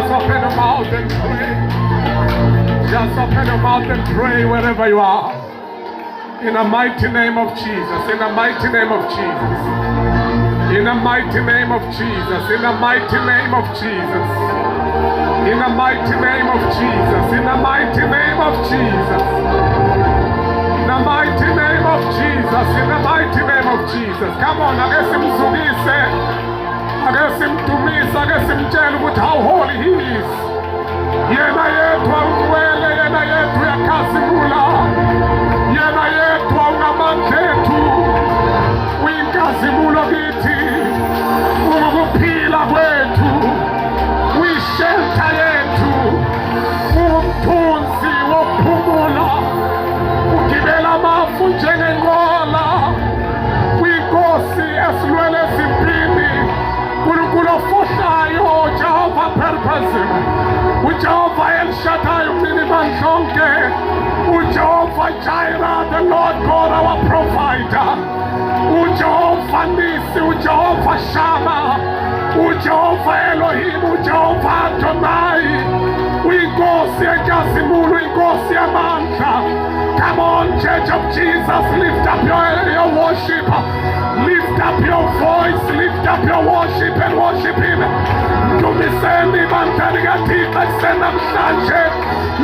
Just open your mouth and pray. Just open your mouth and pray wherever you are. In the mighty name of Jesus. In the mighty name of Jesus. In the mighty name of Jesus. In the mighty name of Jesus. In the mighty name of Jesus. In the mighty name of Jesus. In the mighty name of Jesus. In the mighty name of Jesus. Come on, I guess him Zugise. I guess him Tumis. I guess him tell with how holy he is. Yena yetu aukwele, yena yetu ya kasimula. Yena yetu aunamantetu. Winkazimulo giti. Ukupila kwetu. Wishelta yetu. Umtunzi wophumula. Ukibela mafu njengengola. Winkosi esilwele zimpini. Kulukulo fuhlayo Jehova purpose. Ujehova El Shaddai umniniman zonke. Ujehova Jireh, the Lord God our provider. Ujehova Nisi, Ujehova Shammah, Ujehova Elohim, Ujehova Adonai. Inkosi enkazimulo, Inkosi amandla. Come on, Church of Jesus, lift up your worship. Lift up your voice, lift up your worship and worship Him. Tumiseni mantarigatiqa senamhlanje.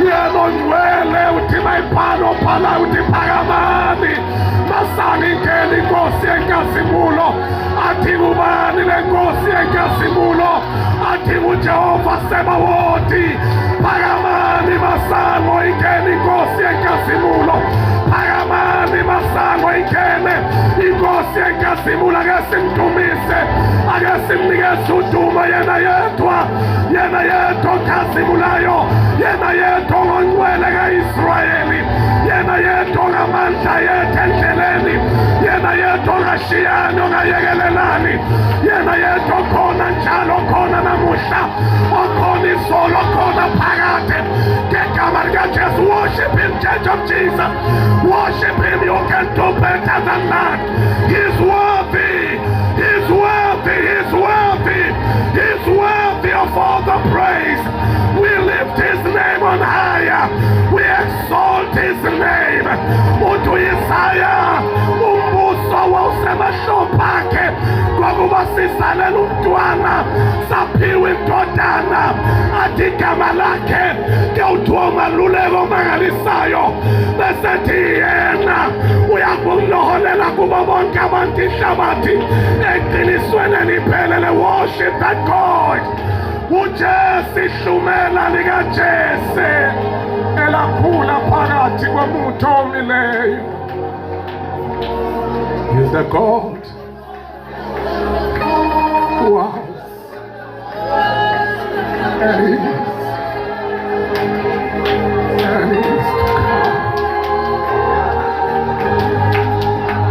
Yebo ngcwele uthi mayipalo phala uthi phakamani. Masani ngeli Nkosi enkazimulo. Athi ubani le Nkosi enkazimulo. Athi uJehova Sebawothi. Phakamani masango ingeni Nkosi enkazimulo. Phakamani masango ingene Inkosi enkazimulo. Ake simdumise, ake simnikeze udumo. Yena yedwa okhazimulayo, yena yedwa ongcwele ka-Israyeli, yena yedwa ongamandla yethu endleleni, yena yedwa ongashiyani, ongayekelelani, yena yedwa okhona njalo, okhona namuhla, okhona izolo, okhona phakade. Ngegama likaJesu, worship Him, Church of Jesus. Worship Him. You can do better than that. He's worthy. He's worthy. He's worthy. He's worthy of all the praise. We lift His name on higher. We exalt His name. Uthi Isaya umbuso wawusemahlombe akhe kwakuba sisalela umntwana saphiwa indodana athi igama lakhe kuyawuthiwa umaluleko omangalisayo besethi yena uyakuloholela kubo bonke abantu ihlabathi eqinisweni eliphelele. Worship that God. uJesu ihlumela likaJesu elakhula phakathi komuntu omileyo. He's the God who was and is and is to come.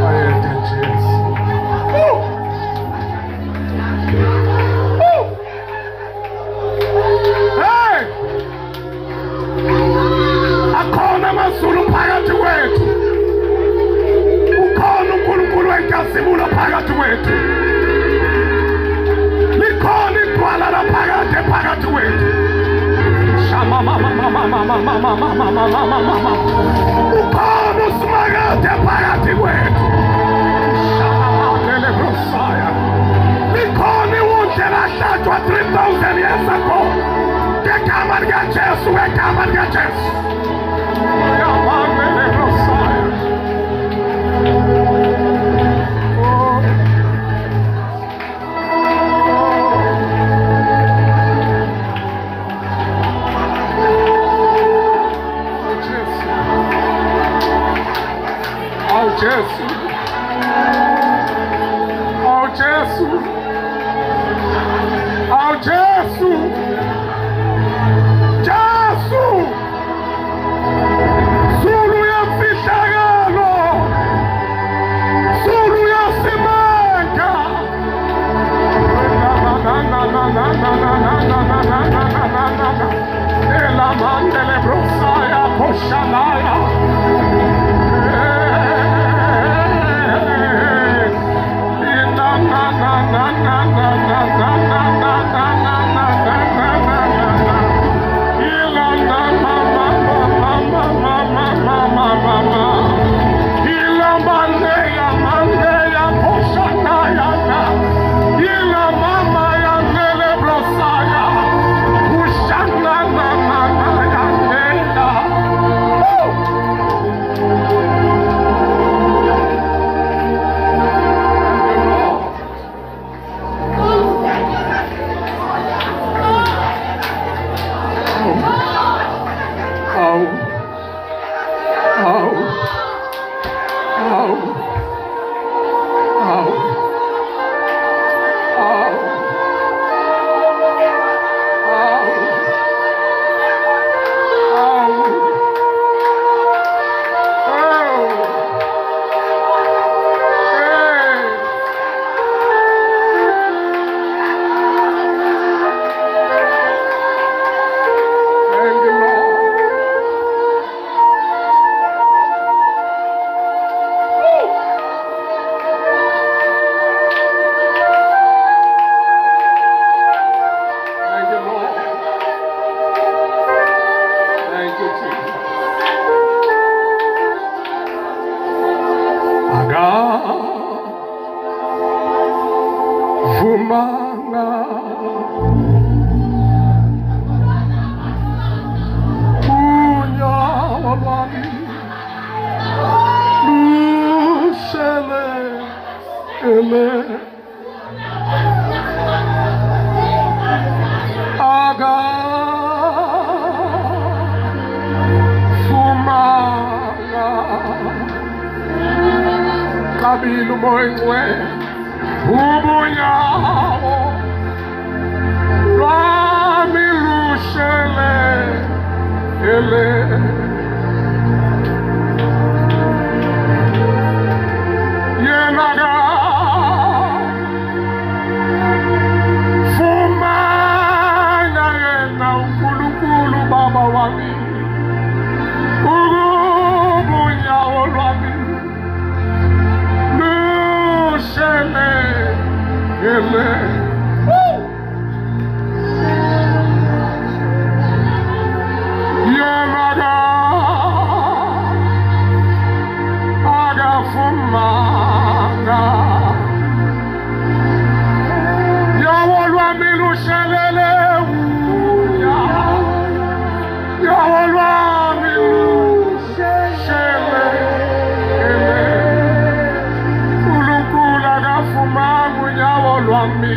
Ayete Jesu. Hey! Akhona amazulu phakathi kwethu. Ukhona uNkulunkulu wenkazimulo phakathi kwethu. Likhona igwala laphakathi kwethu. Shama mama. Ukhona uSimakade phakathi kwethu. Shama lele Messiah. Likhona iwundle lahlatshwa 3,000 years ago. Ngegama likaJesu, ngegama likaJesu. Yama lele Messiah. Jesu, oh Jesu, oh Jesu, Jesu, Zulu ya mfihlakalo, Zulu ya simanga, elamandele brosaya koshalaya. lwami lushelele akafumanga kabili umoya engcwele ubunyawo lwami lushelele yena akafumana yena uNkulunkulu Baba wami ubunyawo lwami lushelele agafumana yawo lwami lushelele yawo lwami lushelele uNkulunkulu agafumana yawo lwami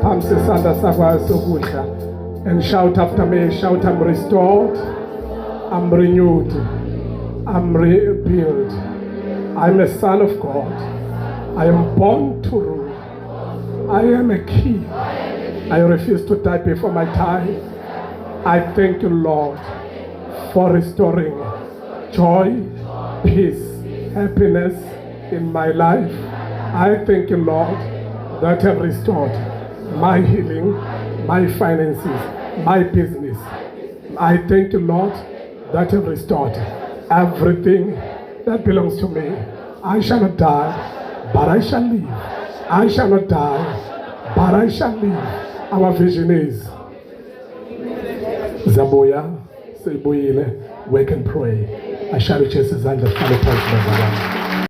Phamisa isandla sakho sokudla and shout after me. Shout, I'm restored, I'm renewed, I'm rebuilt. I'm a son of God. I am born to rule. I am a king. I refuse to die before my time. I thank you, Lord, for restoring joy, peace, happiness in my life. I thank you, Lord, that you have restored my healing, my finances, my business. I thank you, Lord, that you have restored everything that belongs to me. I shall not die, but I shall live. I shall not die, but I shall live. Our vision is Zabuya, Sebuyile, wake and pray. I shall reach his hand and follow